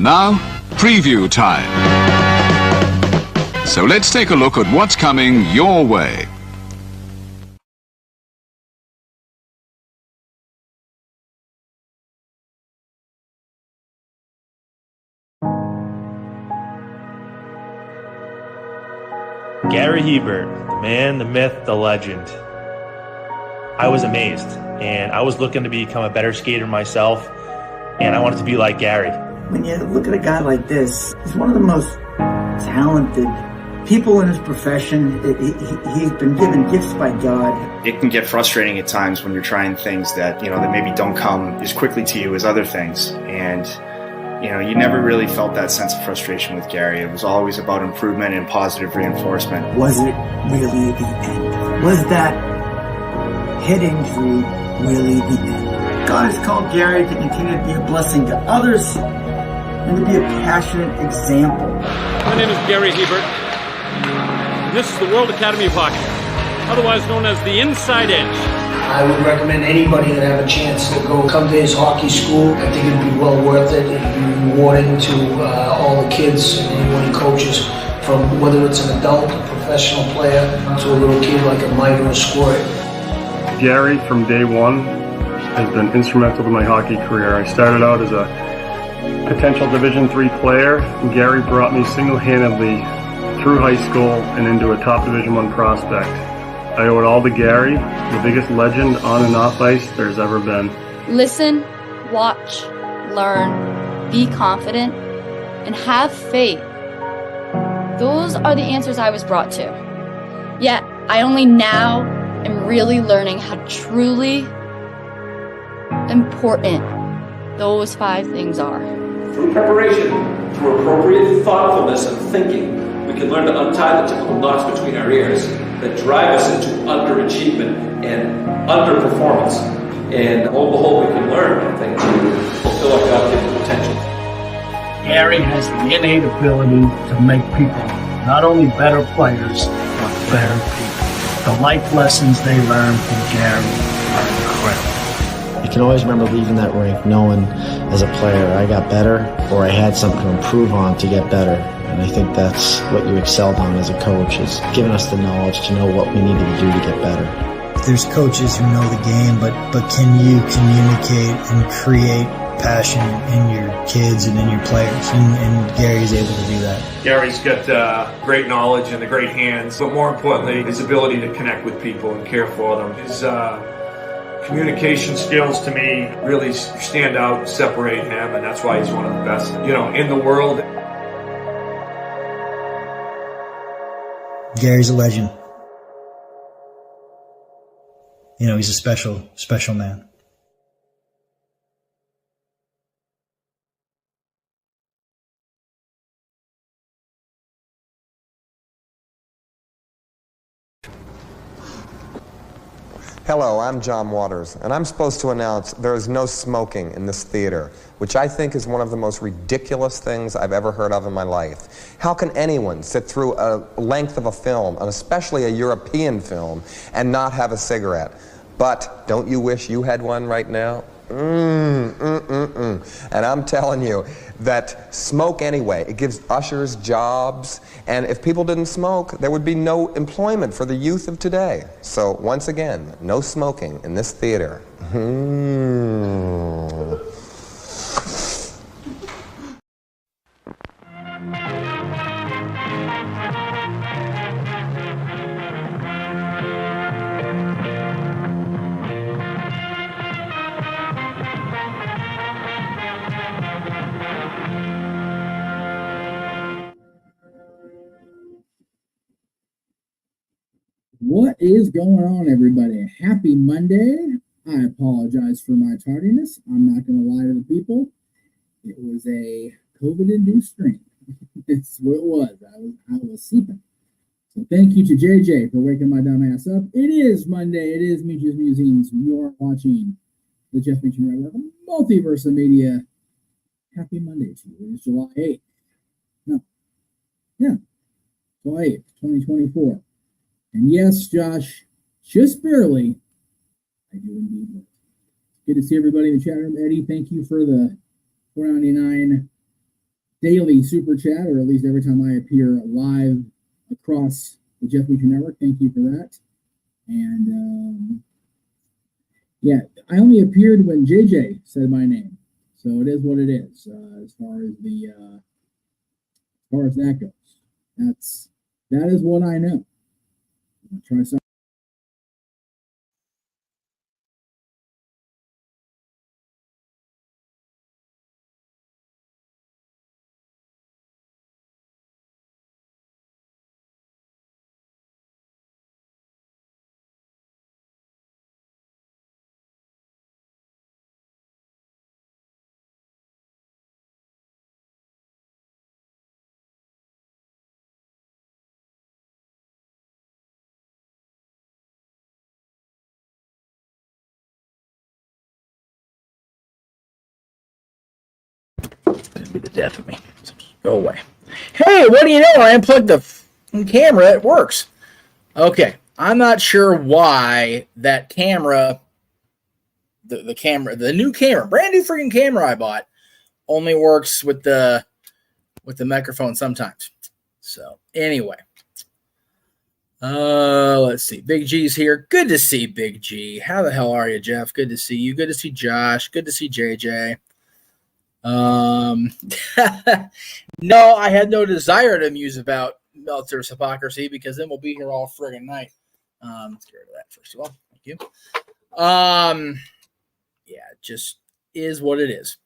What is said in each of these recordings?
And now, preview time. So let's take a look at what's coming your way. Gary Hebert, the man, the myth, the legend. I was amazed, and I was looking to become a better skater myself, and I wanted to be like Gary. When you look at a guy like this, he's one of the most talented people in his profession. He's been given gifts by God. It can get frustrating at times when you're trying things that, that maybe don't come as quickly to you as other things. And you never really felt that sense of frustration with Gary. It was always about improvement and positive reinforcement. Was it really the end? Was that head injury really the end? God has called Gary to continue to be a blessing to others and to be a passionate example. My name is Gary Hebert, and this is the World Academy of Hockey, otherwise known as the Inside Edge. I would recommend anybody that have a chance to come to his hockey school. I think it'd be well worth it. It'd be rewarding to all the kids and anyone he coaches, from whether it's an adult, a professional player, to a little kid like a Mike or a Squirt. Gary, from day one, has been instrumental to my hockey career. I started out as a potential Division III player, and Gary brought me single-handedly through high school and into a top Division I prospect. I owe it all to Gary, the biggest legend on and off ice there's ever been. Listen, watch, learn, be confident, and have faith. Those are the answers I was brought to. Yet, I only now am really learning how truly important those 5 things are. Through preparation, through appropriate thoughtfulness and thinking, we can learn to untie the typical knots between our ears that drive us into underachievement and underperformance. And lo and behold, we can learn, I think, to fulfill our God-given potential. Gary has the innate ability to make people not only better players, but better people. The life lessons they learn from Gary are incredible. You can always remember leaving that rink knowing as a player I got better, or I had something to improve on to get better. And I think that's what you excelled on as a coach, is giving us the knowledge to know what we needed to do to get better. There's coaches who know the game, but can you communicate and create passion in your kids and in your players? And Gary's able to do that. Gary's got great knowledge and the great hands, but more importantly, his ability to connect with people and care for them. His communication skills, to me, really stand out and separate him, and that's why he's one of the best, in the world. Gary's a legend. He's a special, special man. Hello, I'm John Waters, and I'm supposed to announce there is no smoking in this theater, which I think is one of the most ridiculous things I've ever heard of in my life. How can anyone sit through a length of a film, and especially a European film, and not have a cigarette? But don't you wish you had one right now? And I'm telling you that smoke anyway. It gives ushers jobs, and if people didn't smoke, there would be no employment for the youth of today. So once again, no smoking in this theater. What is going on, everybody? Happy Monday. I apologize for my tardiness. I'm not going to lie to the people. It was a COVID-induced stream. It's what it was. I was sleeping. So thank you to JJ for waking my dumb ass up. It is Monday. It is Meach's Musings. You are watching the Jeff Meach Network, Multiverse of Media. Happy Monday to you. It's July 8th. No. Yeah. July 8th, 2024. And yes, Josh, just barely, I do indeed work. Good to see everybody in the chat room. Eddie, thank you for the $4.99 daily super chat, or at least every time I appear live across the Jeff Meach Network. Thank you for that. And yeah, I only appeared when JJ said my name, so it is what it is. As far as that goes, that is what I know. I'll try something. Be the death of me. Go away. Hey, what do you know? I unplugged the camera. It works. Okay. I'm not sure why that camera, the camera, the new camera, brand new freaking camera I bought, only works with the microphone sometimes. So anyway. Let's see. Big G's here. Good to see Big G. How the hell are you, Jeff? Good to see you. Good to see Josh. Good to see JJ. No, I had no desire to muse about Meltzer's hypocrisy because then we'll be here all friggin' night. Let's get rid of that first of all. Thank you. Yeah, it just is what it is.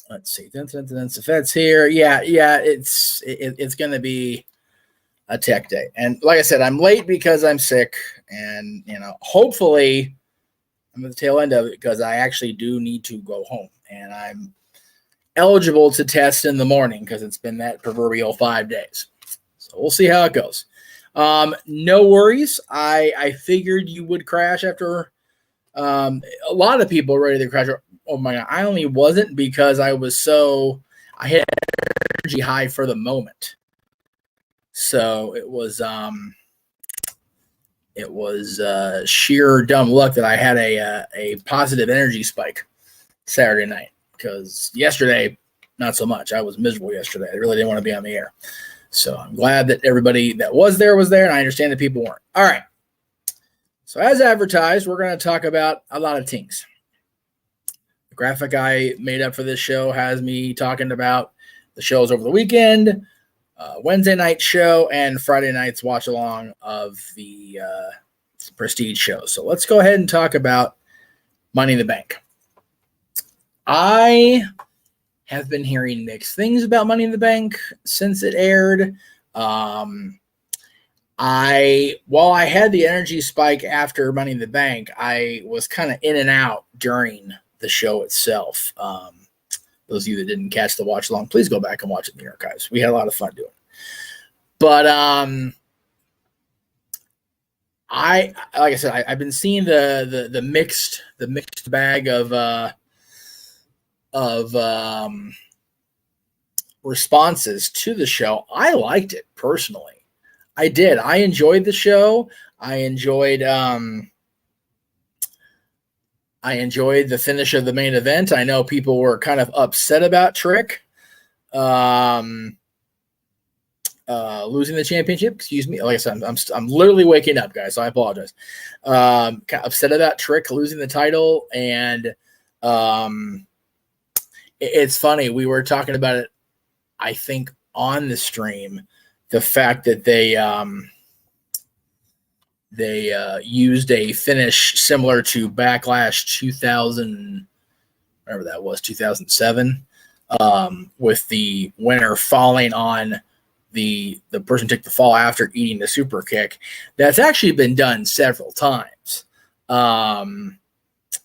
Let's see. Then Safet's here. Yeah, it's gonna be a tech day. And like I said, I'm late because I'm sick, and hopefully I'm at the tail end of it because I actually do need to go home, and I'm eligible to test in the morning because it's been that proverbial 5 days. So we'll see how it goes. No worries. I figured you would crash after a lot of people ready to crash. Oh my God. I only wasn't because I hit energy high for the moment. So it was sheer dumb luck that I had a positive energy spike Saturday night. Because yesterday, not so much. I was miserable yesterday. I really didn't want to be on the air. So I'm glad that everybody that was there, and I understand that people weren't. All right. So as advertised, we're going to talk about a lot of things. The graphic I made up for this show has me talking about the shows over the weekend, Wednesday night show, and Friday night's watch along of the Prestige show. So let's go ahead and talk about Money in the Bank. I have been hearing mixed things about Money in the Bank since it aired. While I had the energy spike after Money in the Bank, I was kind of in and out during the show itself. Those of you that didn't catch the watch along, please go back and watch it in the archives. We had a lot of fun doing it. But like I said, I've been seeing the mixed bag of responses to the show. I liked it personally. I did. I enjoyed the show. I enjoyed the finish of the main event. I know people were kind of upset about Trick losing the championship. Excuse me. Like I said, I'm literally waking up, guys, so I apologize. Kind of upset about Trick losing the title, and it's funny. We were talking about it, I think, on the stream, the fact that they used a finish similar to Backlash 2000, whatever that was, 2007, with the winner falling on the person who took the fall after eating the super kick. That's actually been done several times.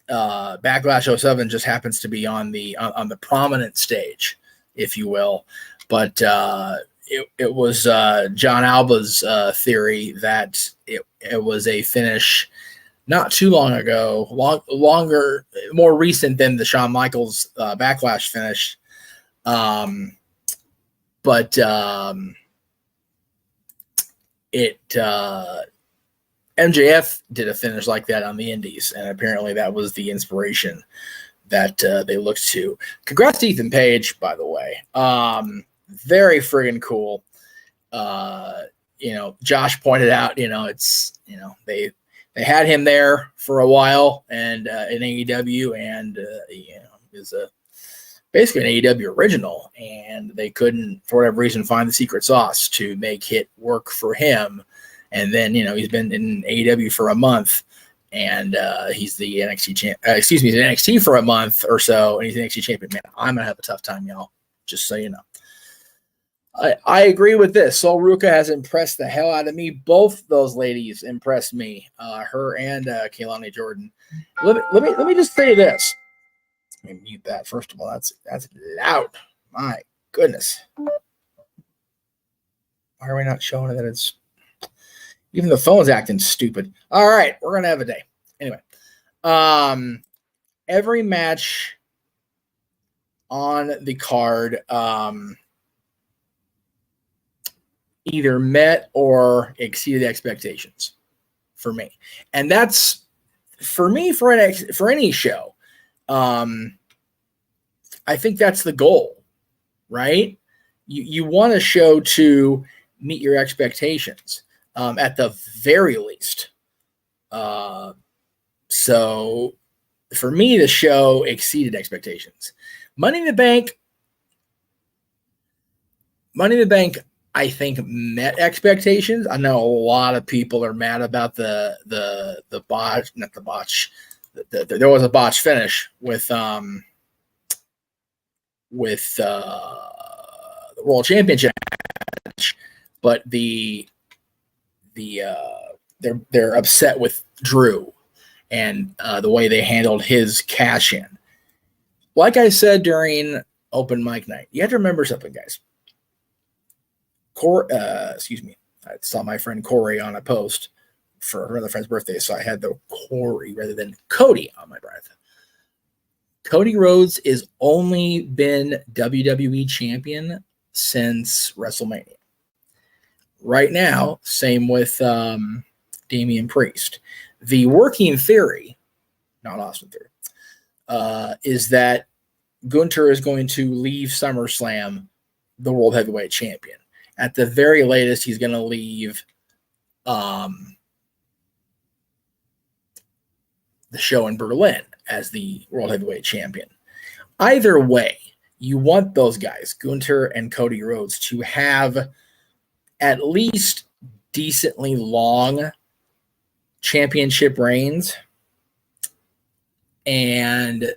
Backlash 07 just happens to be on the prominent stage, if you will. But it was John Alba's theory that it was a finish not too long ago, more recent than the Shawn Michaels Backlash finish. MJF did a finish like that on the Indies, and apparently that was the inspiration that they look to. Congrats to Ethan Page, by the way. Very friggin' cool. Josh pointed out, they had him there for a while and in AEW, and is basically an AEW original, and they couldn't, for whatever reason, find the secret sauce to make it work for him. And then, he's been in AEW for a month, and he's the NXT he's in NXT for a month or so, and he's the NXT champion. Man, I'm gonna have a tough time, y'all. Just so you know. I agree with this. Sol Ruka has impressed the hell out of me. Both those ladies impressed me. Her and Kaylani Jordan. Let me just say this. Let me mute that first of all. That's loud. My goodness. Why are we not showing that it's even the phone's acting stupid? All right, we're gonna have a day. Anyway, every match on the card either met or exceeded expectations for me, and that's for me for any show. I think that's the goal, right? You want a show to meet your expectations at the very least. So for me, the show exceeded expectations. Money in the Bank, I think, met expectations. I know a lot of people are mad about the botch, not the botch. There was a botch finish with the World Championship match, but they're upset with Drew and the way they handled his cash in. Like I said during open mic night, you have to remember something, guys. I saw my friend Corey on a post for another friend's birthday, so I had the Corey rather than Cody on my breath. Cody Rhodes has only been WWE champion since WrestleMania. Right now, same with Damian Priest. The working theory, not Austin theory, is that Gunther is going to leave SummerSlam the World Heavyweight Champion. At the very latest, he's going to leave the show in Berlin as the World Heavyweight Champion. Either way, you want those guys, Gunther and Cody Rhodes, to have at least decently long championship reigns. And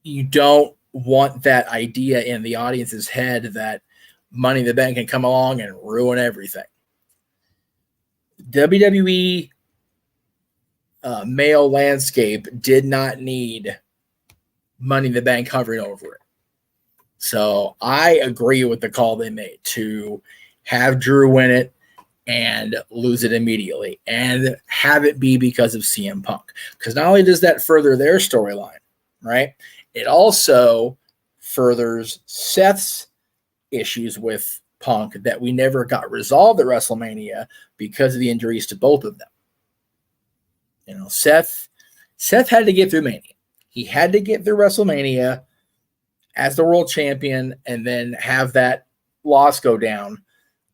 you don't want that idea in the audience's head that Money in the Bank can come along and ruin everything. WWE male landscape did not need Money in the Bank hovering over it. So I agree with the call they made to have Drew win it and lose it immediately and have it be because of CM Punk. Because not only does that further their storyline, right? It also furthers Seth's issues with Punk that we never got resolved at WrestleMania because of the injuries to both of them. Seth had to get through Mania. He had to get through WrestleMania as the world champion and then have that loss go down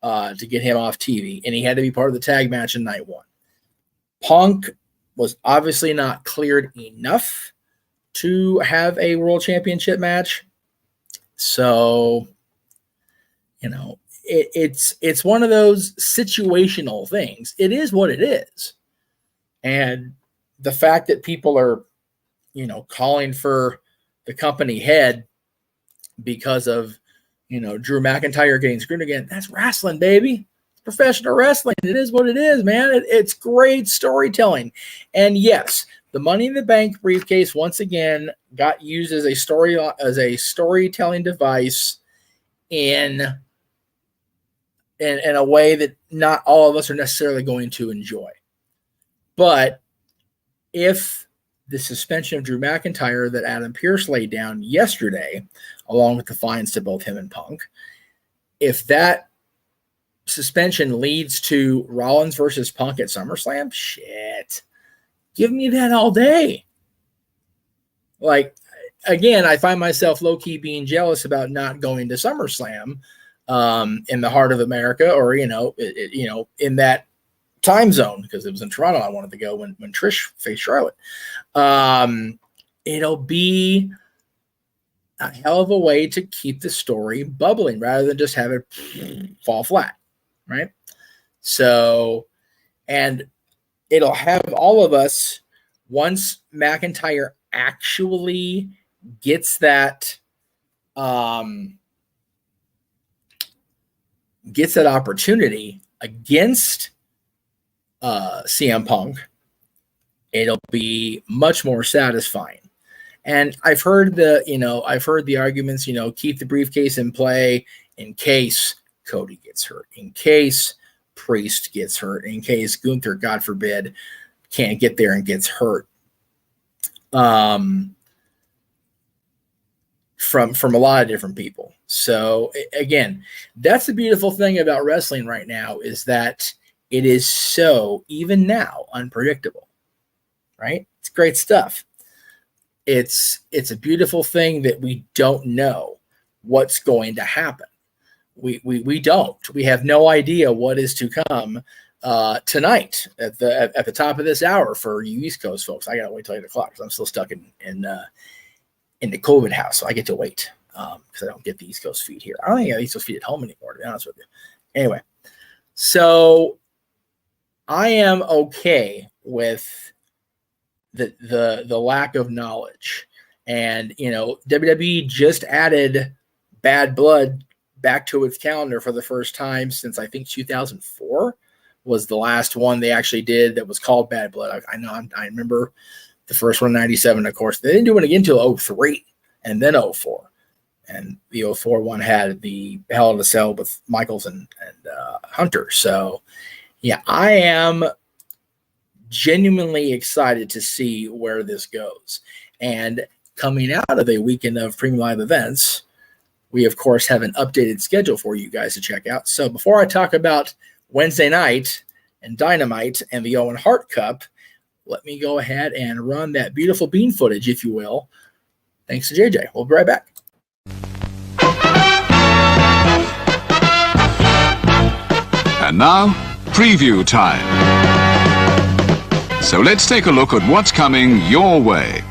to get him off TV. And he had to be part of the tag match in night one. Punk was obviously not cleared enough to have a world championship match. So, it's one of those situational things. It is what it is. And the fact that people are, calling for the company head because of, Drew McIntyre getting screwed again, that's wrestling, baby. It's professional wrestling. It is what it is, man. It's great storytelling. And yes, the Money in the Bank briefcase once again got used as a storytelling device in a way that not all of us are necessarily going to enjoy. But if the suspension of Drew McIntyre that Adam Pearce laid down yesterday, along with the fines to both him and Punk, if that suspension leads to Rollins versus Punk at SummerSlam, shit, give me that all day. Like, again, I find myself low-key being jealous about not going to SummerSlam in the heart of America, or, in that time zone, because it was in Toronto. I wanted to go when Trish faced Charlotte. It'll be a hell of a way to keep the story bubbling rather than just have it fall flat, right? So, and it'll have all of us, once McIntyre actually gets that opportunity against CM Punk, it'll be much more satisfying. And I've heard the arguments, keep the briefcase in play in case Cody gets hurt, in case Priest gets hurt, in case Gunther, God forbid, can't get there and gets hurt. From a lot of different people. So again, that's the beautiful thing about wrestling right now, is that it is so, even now, unpredictable, right? It's great stuff. It's a beautiful thing that we don't know what's going to happen. We don't. We have no idea what is to come tonight at the top of this hour for you East Coast folks. I gotta wait till 8 o'clock because I'm still stuck in the COVID house, so I get to wait because I don't get the East Coast feed here. I don't think I have East Coast feed at home anymore, to be honest with you. Anyway, so I am okay with the lack of knowledge. And, WWE just added Bad Blood back to its calendar for the first time since I think 2004 was the last one they actually did that was called Bad Blood. I remember the first one in 97, of course. They didn't do it again until 03 and then 04. And the 04 one had the Hell in a Cell with Michaels and Hunter. So, yeah, I am genuinely excited to see where this goes. And coming out of a weekend of premium live events, we, of course, have an updated schedule for you guys to check out. So before I talk about Wednesday night and Dynamite and the Owen Cup, let me go ahead and run that beautiful bean footage, if you will. Thanks to JJ. We'll be right back. And now, preview time. So let's take a look at what's coming your way.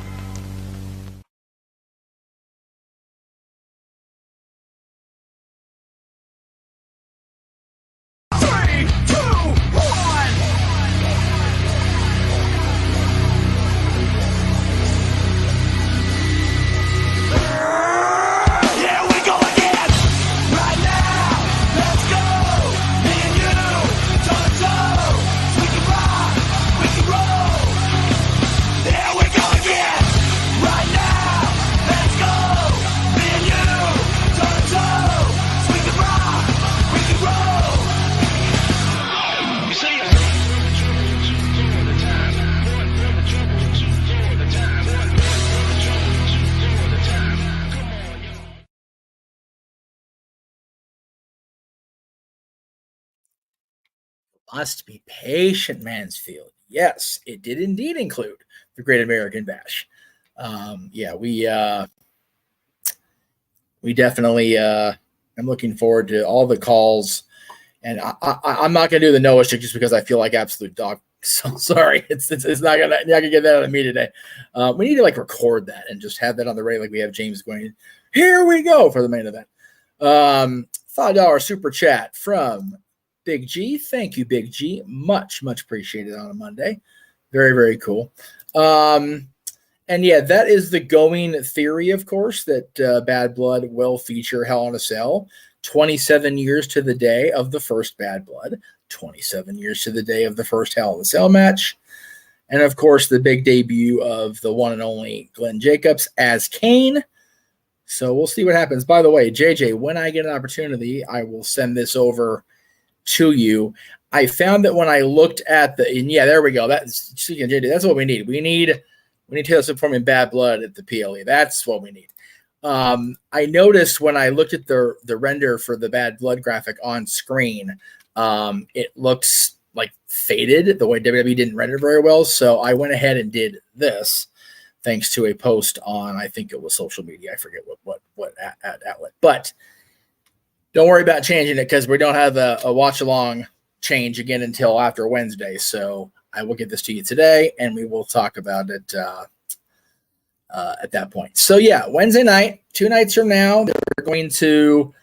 Must be patient, Mansfield. Yes, it did indeed include the Great American Bash. We definitely I'm looking forward to all the calls, and I'm not gonna do the Noah shit just because I feel like absolute dog. So sorry, it's not gonna get that out of me today. We need to record that and just have that on the radio, like we have James going. Here we go for the main event. $5 super chat from Big G. Thank you, Big G. Much appreciated on a Monday. Very, very cool. And yeah, that is the going theory, of course, that Bad Blood will feature Hell in a Cell. 27 years to the day of the first Bad Blood. 27 years to the day of the first Hell in a Cell match. And, of course, the big debut of the one and only Glenn Jacobs as Kane. So we'll see what happens. By the way, JJ, when I get an opportunity, I will send this over to you. I found that when I looked at there we go. That's speaking of JJ, that's what we need. We need Taylor Swift performing Bad Blood at the PLE. That's what we need. I noticed when I looked at the render for the Bad Blood graphic on screen, it looks like faded the way WWE didn't render very well. So I went ahead and did this. thanks to a post on, I think it was social media. I forget what outlet. But don't worry about changing it because we don't have a watch along change again until after Wednesday. So I will get this to you today, and we will talk about it at that point. So yeah, Wednesday night, 2 nights from now, they're going to.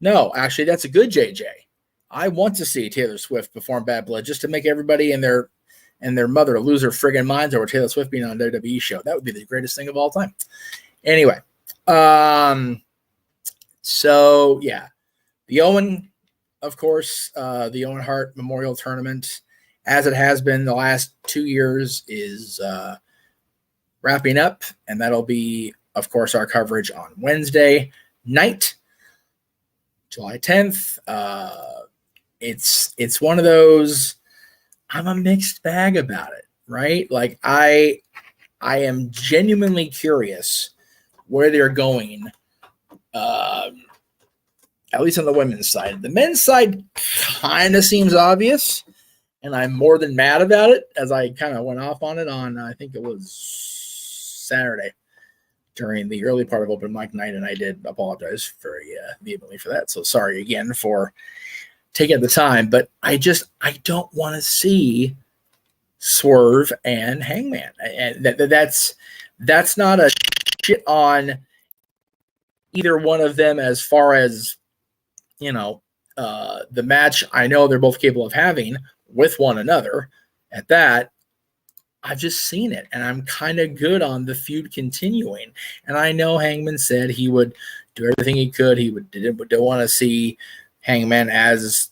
No, actually, that's a good JJ. I want to see Taylor Swift perform Bad Blood just to make everybody and their mother lose their friggin' minds over Taylor Swift being on a WWE show. That would be the greatest thing of all time. Anyway, so yeah, the Owen, of course, the Owen Hart Memorial Tournament, as it has been the last 2 years, is wrapping up, and that'll be, of course, our coverage on Wednesday night, July 10th. It's one of those, I'm a mixed bag about it, right? Like I am genuinely curious where they're going, at least on the women's side. The men's side kind of seems obvious, and I'm more than mad about it, as I kind of went off on it on, I think it was Saturday during the early part of open mic night, and I did apologize very vehemently for that. So sorry again for taking the time, but I don't want to see Swerve and Hangman, and that's not a shit on either one of them as far as, you know, the match I know they're both capable of having with one another. At that, I've just seen it, and I'm kind of good on the feud continuing. And I know Hangman said he would do everything he could. He don't want to see Hangman as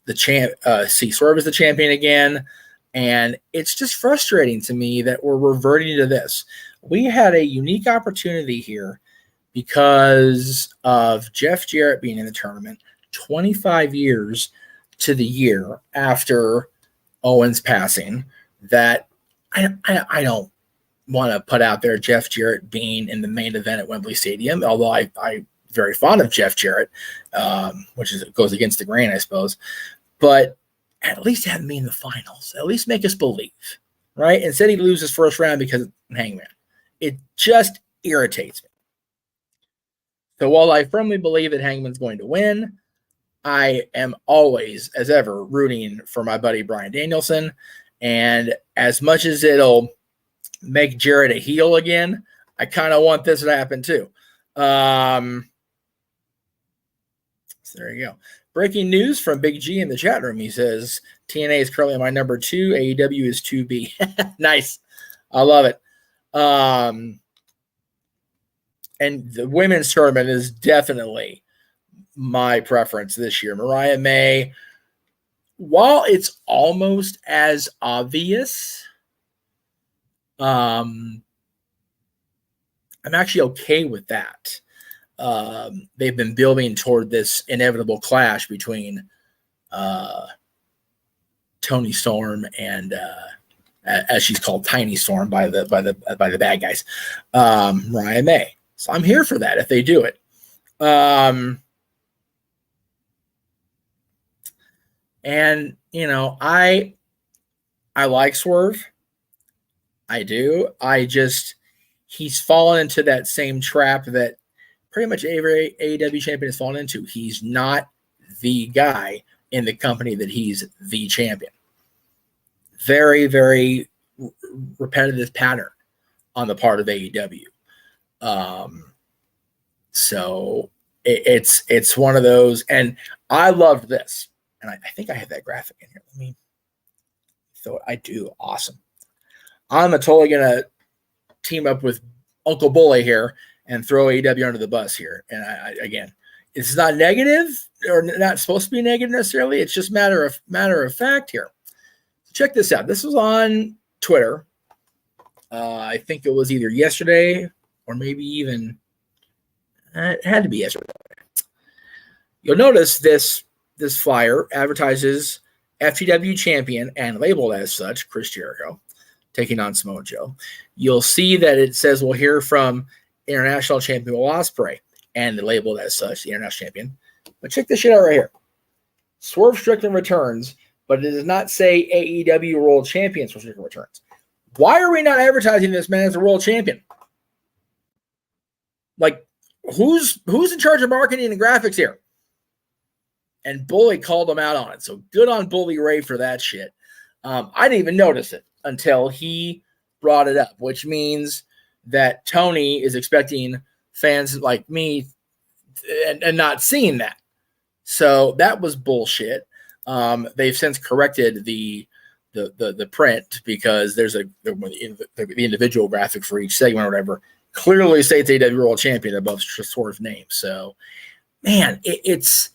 the champ, see Swerve as the champion again. And it's just frustrating to me that we're reverting to this. We had a unique opportunity here because of Jeff Jarrett being in the tournament 25 years to the year after Owen's passing, that I don't want to put out there Jeff Jarrett being in the main event at Wembley Stadium, although I'm very fond of Jeff Jarrett, which goes against the grain, I suppose. But at least have me in the finals. At least make us believe, right? Instead, he loses first round because of Hangman. It just irritates me. So while I firmly believe that Hangman's going to win, I am always, as ever, rooting for my buddy Bryan Danielson. And as much as it'll make Jarrett a heel again, I kind of want this to happen too. So there you go. Breaking news from Big G in the chat room. He says, TNA is currently my number 2. AEW is 2B. Nice. I love it. And the women's tournament is definitely my preference this year. Mariah May, while it's almost as obvious, I'm actually okay with that. They've been building toward this inevitable clash between Toni Storm and as she's called, Tiny Storm by the bad guys, Mariah May. So I'm here for that if they do it. And you know, I like Swerve. I do. He's fallen into that same trap that pretty much every AEW champion has fallen into. He's not the guy in the company that he's the champion. Very, very repetitive pattern on the part of AEW. So it's one of those, and I loved this. And I think I have that graphic in here. Let me throw it. I do. Awesome. I'm totally going to team up with Uncle Bully here and throw AEW under the bus here. And again, it's not negative or not supposed to be negative necessarily. It's just matter of fact here. Check this out. This was on Twitter. I think it was either yesterday or maybe even it had to be yesterday. You'll notice this flyer advertises FTW champion and labeled as such, Chris Jericho, taking on Samoa Joe. You'll see that it says we'll hear from international champion Will Ospreay and labeled as such, the international champion. But check this shit out right here. Swerve Strickland returns, but it does not say AEW World Champion Swerve Strickland returns. Why are we not advertising this man as a world champion? Like, who's in charge of marketing and graphics here? And Bully called him out on it. So good on Bully Ray for that shit. I didn't even notice it until he brought it up, which means that Tony is expecting fans like me and not seeing that. So that was bullshit. They've since corrected the print because there's the individual graphic for each segment or whatever clearly states AW World Champion above Swerve's name. So, man, it's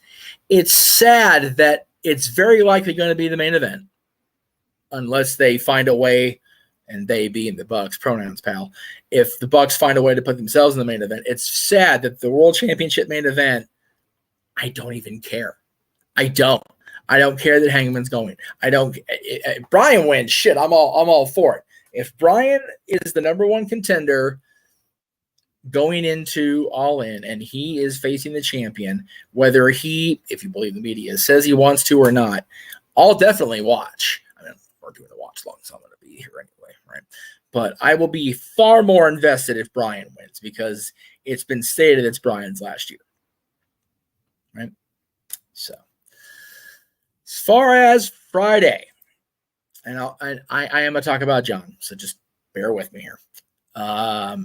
sad that it's very likely going to be the main event unless they find a way, and they being the Bucks, pronouns, pal. If the Bucks find a way to put themselves in the main event, it's sad that the World Championship main event, I don't even care. I don't care that Hangman's going. Brian wins. Shit, I'm all for it. If Brian is the number one contender going into All In and he is facing the champion, whether he, if you believe the media, says he wants to or not, I'll definitely watch. I mean, we're doing a watch long, so I'm going to be here anyway, right? But I will be far more invested if Brian wins because it's been stated it's Brian's last year, right? So, as far as Friday, and I am going to talk about John, so just bear with me here.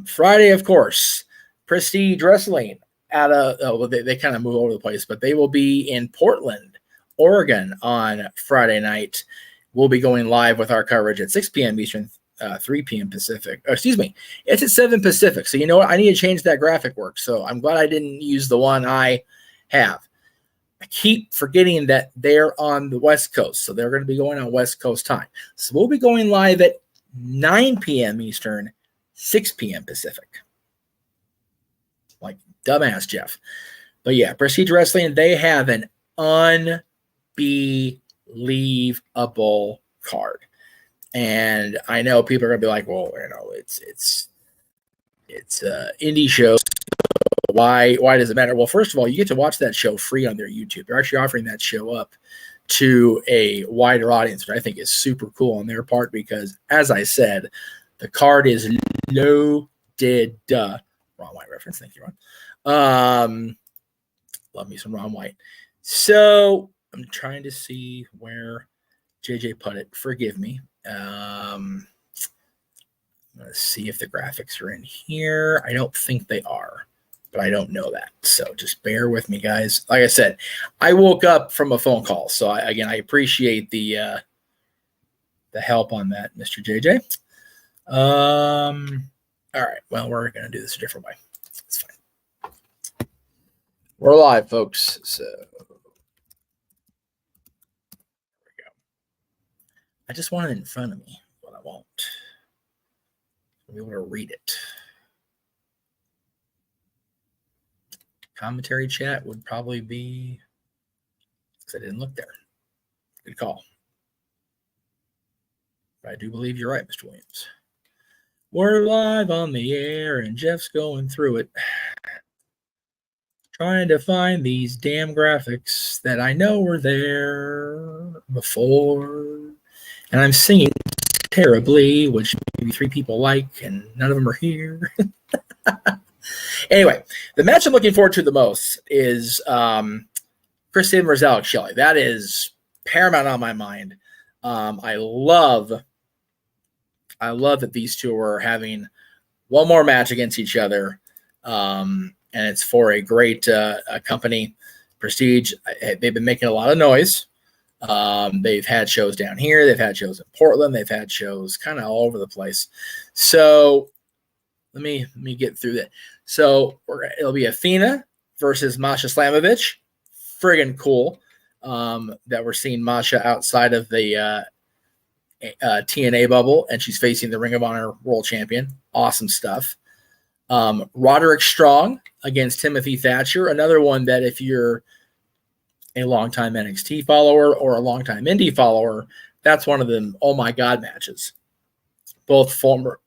Friday, of course, Prestige Wrestling they kind of move all over the place, but they will be in Portland, Oregon on Friday night. We'll be going live with our coverage at 6 p.m. Eastern, 3 p.m. Pacific. Excuse me, it's at 7 Pacific. So you know what? I need to change that graphic work. So I'm glad I didn't use the one I have. I keep forgetting that they're on the West Coast. So they're going to be going on West Coast time. So we'll be going live at 9 p.m. Eastern, 6 p.m. Pacific. Like dumbass Jeff. But yeah, Prestige Wrestling, they have an unbelievable card. And I know people are going to be like, well, you know, it's indie show. Why does it matter? Well, first of all, you get to watch that show free on their YouTube. They're actually offering that show up to a wider audience, which I think is super cool on their part because, as I said, the card is loaded. Ron White reference. Thank you, Ron. Love me some Ron White. So I'm trying to see where JJ put it. Forgive me. I'm going to see if the graphics are in here. I don't think they are, but I don't know that. So just bear with me, guys. Like I said, I woke up from a phone call. So I appreciate the help on that, Mr. JJ. All right. Well, we're going to do this a different way. It's fine. We're live, folks. So there we go. I just want it in front of me, but I won't. I'll be able to read it. Commentary chat would probably be, because I didn't look there. Good call. But I do believe you're right, Mr. Williams. We're live on the air, and Jeff's going through it. Trying to find these damn graphics that I know were there before. And I'm singing terribly, which maybe 3 people like, and none of them are here. Anyway, the match I'm looking forward to the most is Kristen versus Alex Shelley. That is paramount on my mind. I love that these two are having one more match against each other. And it's for a great company, Prestige. They've been making a lot of noise. They've had shows down here. They've had shows in Portland. They've had shows kind of all over the place. So let me get through that. So it'll be Athena versus Masha Slamovich. Friggin' cool that we're seeing Masha outside of the TNA bubble, and she's facing the Ring of Honor World Champion. Awesome stuff. Roderick Strong against Timothy Thatcher. Another one that if you're a longtime NXT follower or a longtime indie follower, that's one of them oh my God matches. Both formerly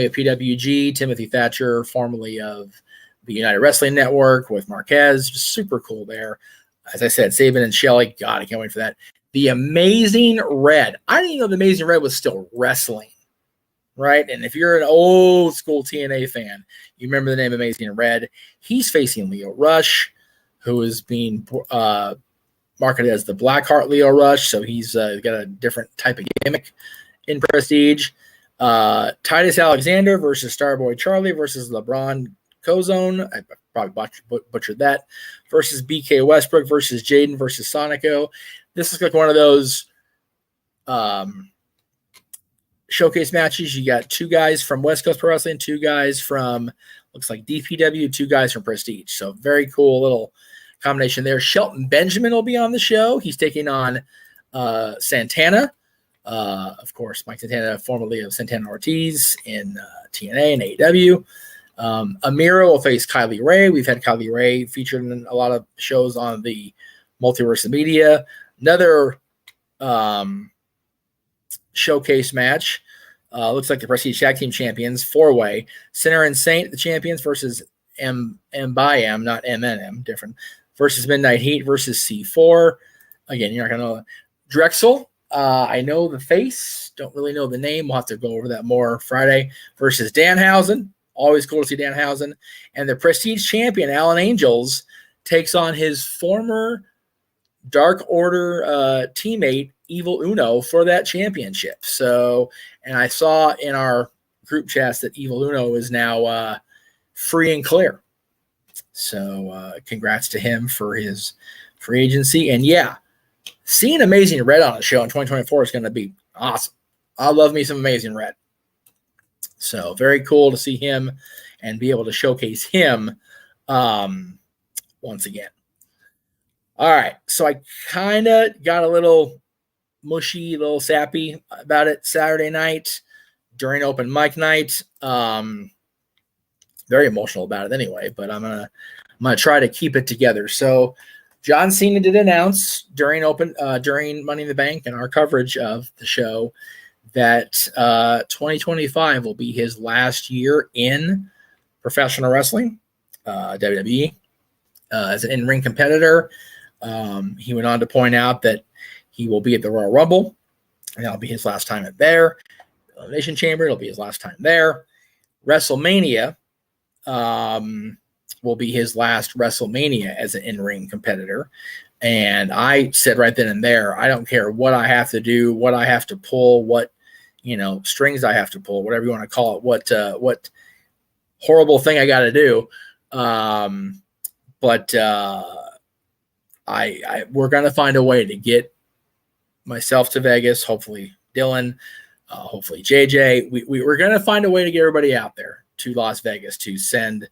of PWG, Timothy Thatcher, formerly of the United Wrestling Network with Marquez. Just super cool there. As I said, Sabin and Shelley, God, I can't wait for that. The Amazing Red. I didn't even know the Amazing Red was still wrestling, right? And if you're an old school TNA fan, you remember the name Amazing Red. He's facing Leo Rush, who is being marketed as the Blackheart Leo Rush, so he's got a different type of gimmick in Prestige. Titus Alexander versus Starboy Charlie versus LeBron Cozone. I probably butchered that. Versus BK Westbrook versus Jaden versus Sonico. This is like one of those showcase matches. You got 2 guys from West Coast Pro Wrestling, 2 guys from, looks like DPW, 2 guys from Prestige. So very cool little combination there. Shelton Benjamin will be on the show. He's taking on Santana. Of course, Mike Santana, formerly of Santana Ortiz in TNA and AEW. Amira will face Kylie Ray. We've had Kylie Ray featured in a lot of shows on the Multiverse of Media. Another showcase match. Looks like the Prestige Tag Team Champions, 4-way. Sinner and Saint, the champions, versus M by M, not MNM, different. Versus Midnight Heat versus C4. Again, you're not going to know. Drexel, I know the face, don't really know the name. We'll have to go over that more Friday. Versus Danhausen. Always cool to see Danhausen. And the Prestige champion, Alan Angels, takes on his former Dark Order teammate, Evil Uno, for that championship. So, and I saw in our group chats that Evil Uno is now free and clear. So congrats to him for his free agency. And yeah, seeing Amazing Red on the show in 2024 is going to be awesome. I love me some Amazing Red. So very cool to see him and be able to showcase him once again. All right, so I kind of got a little mushy, a little sappy about it Saturday night during open mic night. Very emotional about it anyway, but I'm gonna try to keep it together. So John Cena did announce during Money in the Bank and our coverage of the show that 2025 will be his last year in professional wrestling, WWE, as an in-ring competitor. He went on to point out that he will be at the Royal Rumble, and that'll be his last time at there. Elimination Chamber, it'll be his last time there. WrestleMania will be his last WrestleMania as an in-ring competitor. And I said right then and there, I don't care what I have to do, what I have to pull, what, strings I have to pull, whatever you want to call it, what horrible thing I got to do. But we're going to find a way to get myself to Vegas, hopefully Dylan, hopefully JJ. We're going to find a way to get everybody out there to Las Vegas to send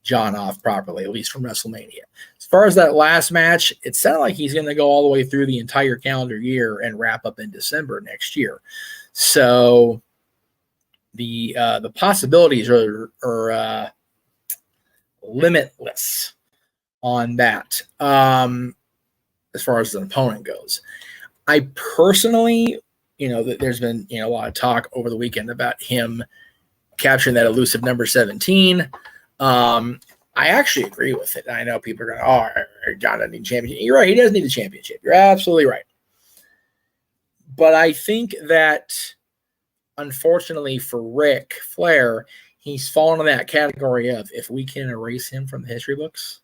John off properly, at least from WrestleMania. As far as that last match, it sounded like he's going to go all the way through the entire calendar year and wrap up in December next year. So the possibilities are limitless on that. As far as an opponent goes, I personally, there's been a lot of talk over the weekend about him capturing that elusive number 17. I actually agree with it. I know people are going, John doesn't need a championship. You're right. He does need a championship. You're absolutely right. But I think that, unfortunately for Ric Flair, he's fallen in that category of, if we can erase him from the history books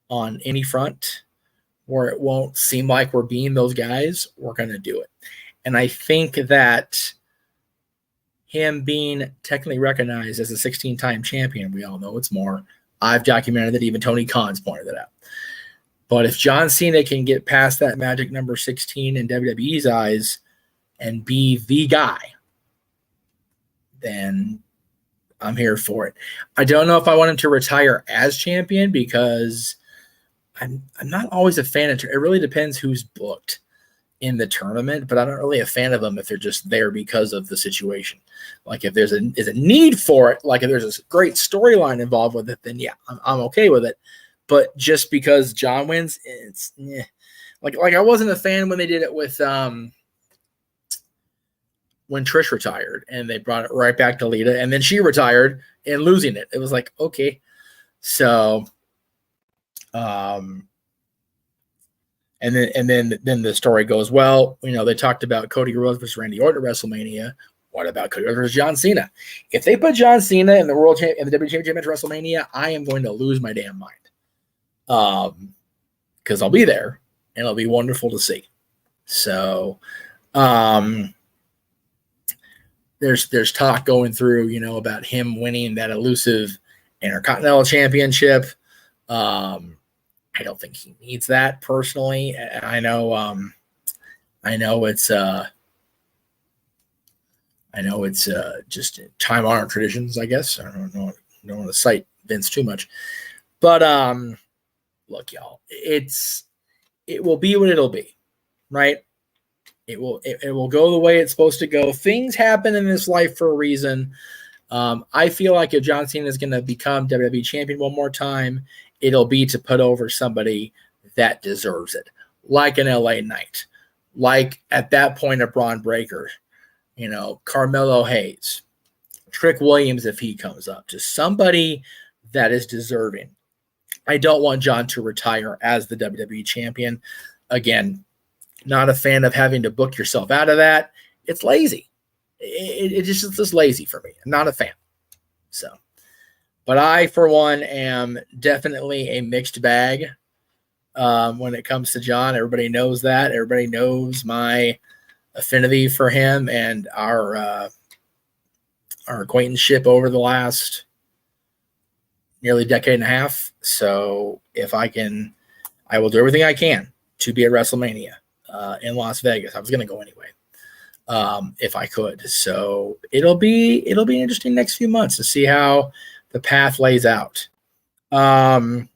on any front where it won't seem like we're being those guys, we're going to do it. And I think that him being technically recognized as a 16-time champion, we all know it's more. I've documented that, even Tony Khan's pointed it out. But if John Cena can get past that magic number 16 in WWE's eyes and be the guy, then I'm here for it. I don't know if I want him to retire as champion, because I'm not always a fan of it. It really depends who's booked in the tournament, but I'm not really a fan of them if they're just there because of the situation. Like if there's a need for it, like if there's a great storyline involved with it, then yeah, I'm okay with it. But just because John wins, it's like I wasn't a fan when they did it with when Trish retired and they brought it right back to Lita, and then she retired and losing it. It was like, okay. So And then the story goes, well, they talked about Cody Rhodes versus Randy Orton at WrestleMania. What about Cody Rhodes versus John Cena? If they put John Cena in the WWE Championship match at WrestleMania, I am going to lose my damn mind. Because I'll be there and it'll be wonderful to see. So there's talk going through, about him winning that elusive Intercontinental Championship. I don't think he needs that personally. I know it's just time-honored traditions, I guess. I don't want to cite Vince too much, but look, y'all, it will be what it'll be, right? It will go the way it's supposed to go. Things happen in this life for a reason. I feel like if John Cena is going to become WWE champion one more time, it'll be to put over somebody that deserves it, like an LA Knight, like at that point a Braun Breaker, Carmelo Hayes, Trick Williams if he comes up, just somebody that is deserving. I don't want John to retire as the WWE champion. Again, not a fan of having to book yourself out of that. It's lazy. It's just lazy for me. I'm not a fan. So, but I, for one, am definitely a mixed bag when it comes to John. Everybody knows that. Everybody knows my affinity for him and our acquaintanceship over the last nearly decade and a half. So if I can, I will do everything I can to be at WrestleMania in Las Vegas. I was going to go anyway, if I could. So it'll be interesting next few months to see how the path lays out. And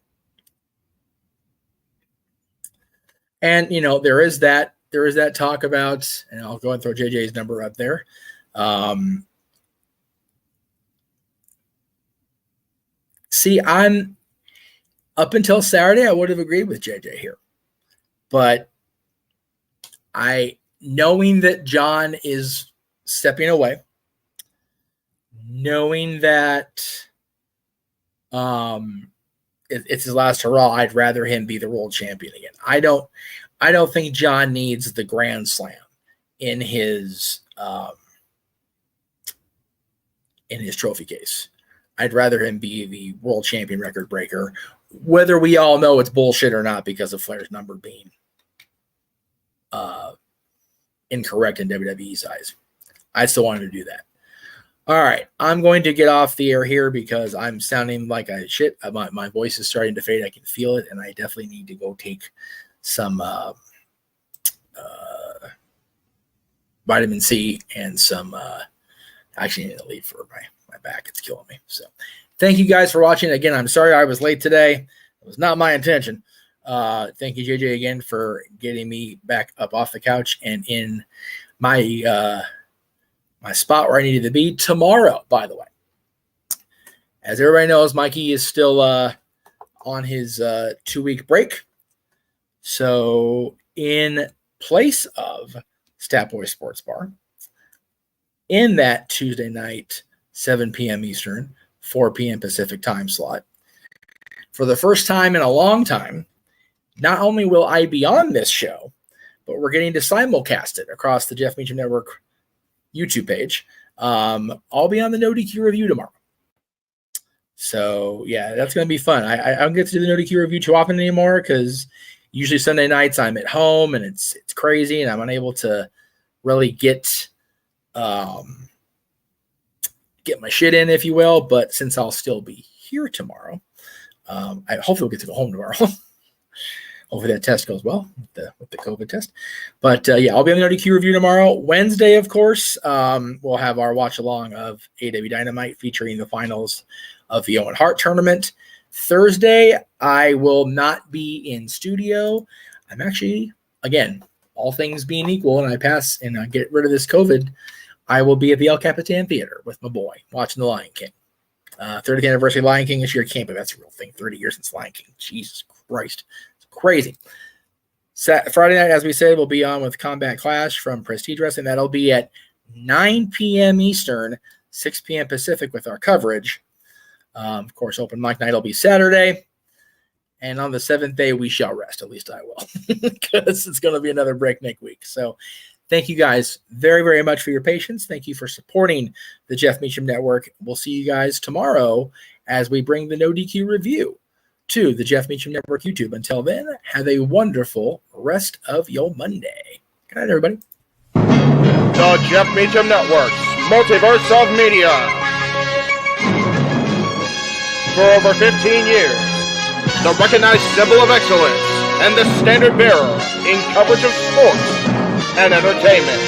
there is that talk about, and I'll go and throw JJ's number up there. See, I'm up until Saturday, I would have agreed with JJ here, but knowing that John is stepping away, knowing that it's his last hurrah, I'd rather him be the world champion again. I don't think John needs the Grand Slam in his trophy case. I'd rather him be the world champion record breaker, whether we all know it's bullshit or not because of Flair's number being incorrect in WWE's eyes. I still wanted to do that. All right, I'm going to get off the air here because I'm sounding like shit. My voice is starting to fade. I can feel it, and I definitely need to go take some vitamin C and some actually I need to leave for my back. It's killing me. So thank you guys for watching. Again, I'm sorry I was late today. It was not my intention. Thank you, JJ, again, for getting me back up off the couch and in my my spot where I needed to be. Tomorrow, by the way, as everybody knows, Mikey is still on his 2-week break. So in place of Stat Boy Sports Bar, in that Tuesday night, 7 p.m. Eastern, 4 p.m. Pacific time slot, for the first time in a long time, not only will I be on this show, but we're getting to simulcast it across the Jeff Meacham Network YouTube page. I'll be on the No DQ review tomorrow. So, yeah, that's going to be fun. I don't get to do the No DQ review too often anymore because usually Sunday nights I'm at home and it's crazy and I'm unable to really get my shit in, if you will. But since I'll still be here tomorrow, I hopefully will get to go home tomorrow. Hopefully that test goes well with the COVID test. But, yeah, I'll be on the NXT review tomorrow. Wednesday, of course, we'll have our watch-along of AEW Dynamite featuring the finals of the Owen Hart tournament. Thursday, I will not be in studio. I'm actually, again, all things being equal, and I pass and I get rid of this COVID, I will be at the El Capitan Theater with my boy watching The Lion King. 30th anniversary of Lion King this year. Can't believe that's a real thing. 30 years since Lion King. Jesus Christ. Crazy. Friday night, as we said, we'll be on with Combat Clash from Prestige Wrestling. That'll be at 9 p.m. Eastern, 6 p.m. Pacific with our coverage. Of course, open mic night will be Saturday. And on the 7th day, we shall rest. At least I will, because it's going to be another breakneck week. So thank you guys very, very much for your patience. Thank you for supporting the Jeff Meacham Network. We'll see you guys tomorrow as we bring the No DQ review to the Jeff Meacham Network YouTube. Until then, have a wonderful rest of your Monday. Good night, everybody. The Jeff Meacham Network's Multiverse of Media. For over 15 years, the recognized symbol of excellence and the standard bearer in coverage of sports and entertainment.